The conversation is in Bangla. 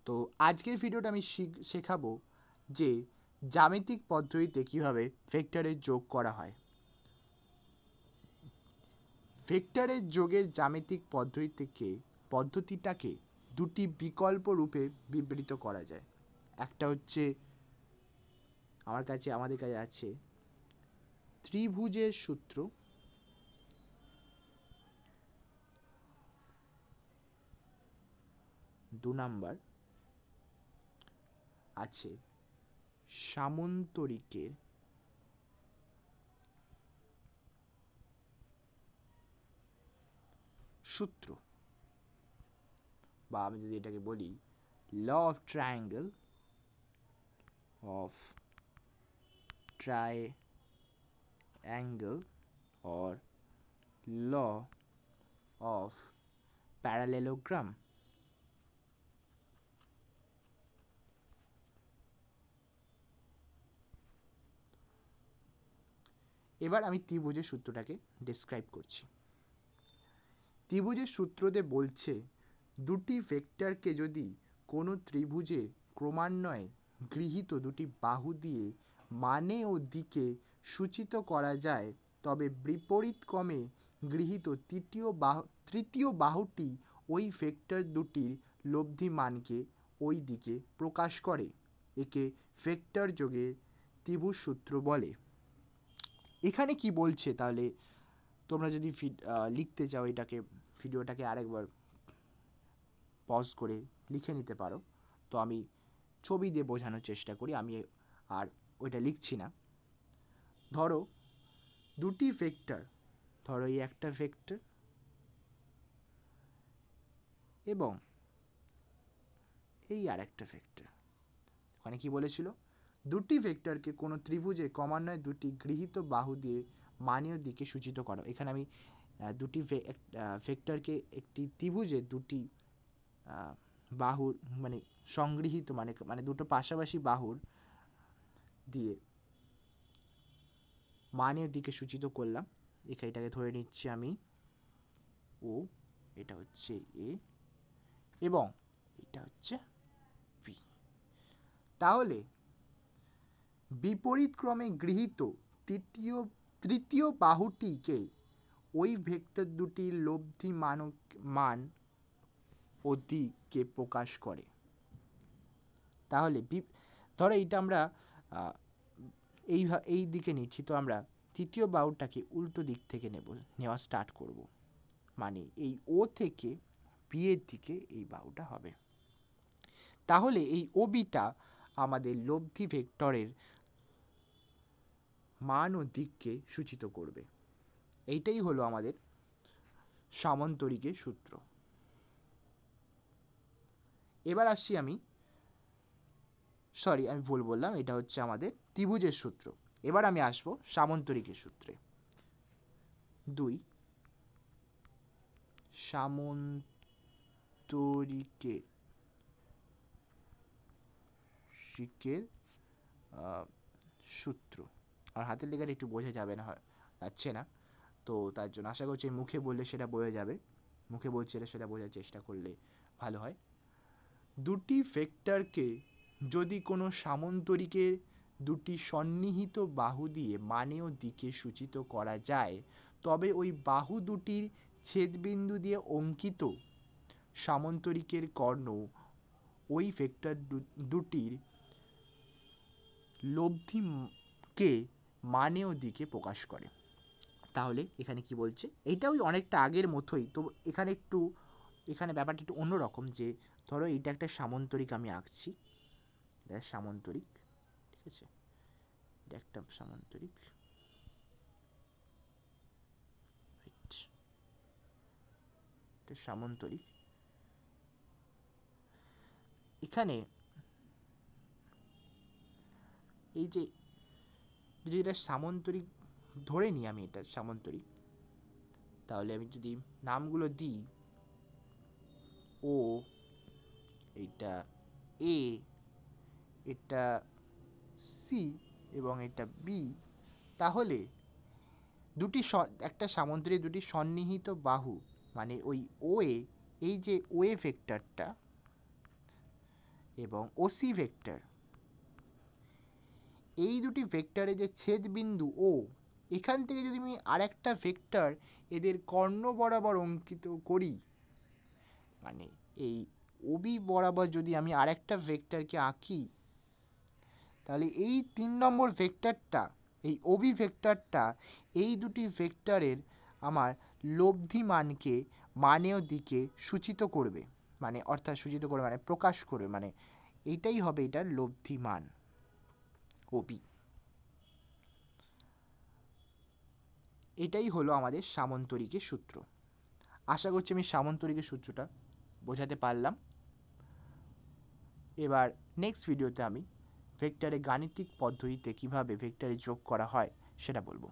তো আজকের ভিডিওটা আমি শেখাবো যে জ্যামিতিক পদ্ধতিতে কিভাবে ভেক্টরের যোগ করা হয়। ভেক্টরের যোগের জ্যামিতিক পদ্ধতিটাকে দুটি বিকল্প রূপে বিবৃত করা যায়। একটা হচ্ছে আমাদের কাছে আছে ত্রিভুজের সূত্র, দু নাম্বার আছে সামন্তরিকের সূত্র, বা আমি যদি এটাকে বলি law of triangle or law of parallelogram। এবার আমি ত্রিভুজের সূত্রটাকে ডেসক্রাইব করছি। ত্রিভুজের সূত্রতে বলছে দুটি ভেক্টরকে যদি কোনো ত্রিভুজের ক্রমান্বয়ে গৃহীত দুটি বাহু দিয়ে মানে ও দিকে সূচিত করা যায়, তবে বিপরীতক্রমে গৃহীত তৃতীয় বাহুটি ওই ভেক্টর দুটির লব্ধি মানকে ওই দিকে প্রকাশ করে। একে ভেক্টর যোগের ত্রিভুজ সূত্র বলে। এখানে কি বলছে, তাহলে তোমরা যদি লিখতে চাও এটাকে, ভিডিওটাকে আরেকবার পজ করে লিখে নিতে পারো। তো আমি ছবি দিয়ে বোঝানোর চেষ্টা করি, আমি আর ওইটা লিখছি না। ধরো দুটি ভেক্টর, ধরো এই একটা ভেক্টর এবং এই আর একটা ভেক্টর। ওখানে কি বলেছিল, দুটি ভেক্টরকে কোনো ত্রিভুজে ক্রমান্বয়ে দুটি গৃহীত বাহু দিয়ে মানীয় দিকে সূচিত করো। এখানে আমি দুটি ভেক্টরকে একটি ত্রিভুজে দুটি বাহুর মানে সংগৃহীত মানে দুটো পাশাপাশি বাহুর দিয়ে মানের দিকে সূচিত করলাম। এটাকে ধরে নিচ্ছি আমি ও, এটা হচ্ছে এ এবং এটা হচ্ছে বি। তাহলে বিপরীত ক্রমে গৃহীত তৃতীয় বাহুটিকে ওই ভেক্টর দুটির লব্ধি মান ও দিককে প্রকাশ করে। তাহলে ধরো এইটা আমরা এই দিকে নিচ্ছি, তো আমরা তৃতীয় বাহুটাকে উল্টো দিক থেকে নেওয়া স্টার্ট করব, মানে এই ও থেকে বি এর দিকে এই বাহুটা হবে। তাহলে এই ও বিটা আমাদের লব্ধি ভেক্টরের মান ও দিককে সূচিত করবে। এইটাই হলো আমাদের সামন্তরিকের সূত্র। এবার আসছি আমি ভুল বললাম, এটা হচ্ছে আমাদের ত্রিভুজের সূত্র। এবার আমি আসবো সামন্তরিকের সূত্রে। সামন্তরিকের সূত্র, আর হাতের লেখাটা একটু বোঝা যাচ্ছে না, তো তার জন্য আশা করছি মুখে বললে সেটা বোঝা যাবে। মুখে বলছি সেটা বোঝার চেষ্টা করলে ভালো হয়। দুটি ভেক্টরকে যদি কোনো সামন্তরিকের দুটি সন্নিহিত বাহু দিয়ে মানে ও দিকে সূচিত করা যায়, তবে ওই বাহু দুটির ছেদবিন্দু দিয়ে অঙ্কিত সামন্তরিকের কর্ণ ওই ভেক্টর দুটির লব্ধিকে মানে ও দিকে প্রকাশ করে। তাহলে এখানে কি বলছে, এইটা ওই অনেকটা আগের মতোই, তো এখানে ব্যাপারটা একটু অন্যরকম। যে ধরো এইটা একটা সামন্তরিক আমি আঁকছি, এটা সামন্তরিক, ঠিক আছে, এটা একটা সামন্তরিক, এটা সামন্তরিক। এখানে এই যে যদি এটা সামন্তরিক ধরে নিই, আমি এটা সামন্তরিক, তাহলে আমি যদি নামগুলো দিই, ও, এটা এ, এটা সি এবং এটা বি, তাহলে একটা সামন্তরিক দুটি সন্নিহিত বাহু মানে ওই ও এ, এই যে ও এ ভেক্টরটা, এবং ওসি ভেক্টর, এই দুটি ভেক্টরে যে ছেদবিন্দু ও, এখান থেকে যদি আমি আরেকটা ভেক্টর এদের কর্ণ বরাবর অঙ্কিত করি, মানে এই ওবি বরাবর যদি আমি আরেকটা ভেক্টরকে আঁকি, তাহলে এই 3 নম্বর ভেক্টরটা, এই ওবি ভেক্টরটা এই দুটি ভেক্টরের আমার লব্ধি মানকে মানে ও দিকে সূচিত করবে, মানে অর্থাৎ সূচিত করবে মানে প্রকাশ করবে, মানে এইটাই হবে এটার লব্ধি মান ওবি। এটাই হলো আমাদের সামন্তরিকের সূত্র। আশা করছি আমি সামন্তরিকের সূত্রটা বোঝাতে পারলাম। এবার নেক্সট ভিডিওতে আমি ভেক্টরে গাণিতিক পদ্ধতিতে কিভাবে ভেক্টরে যোগ করা হয় সেটা বলবো।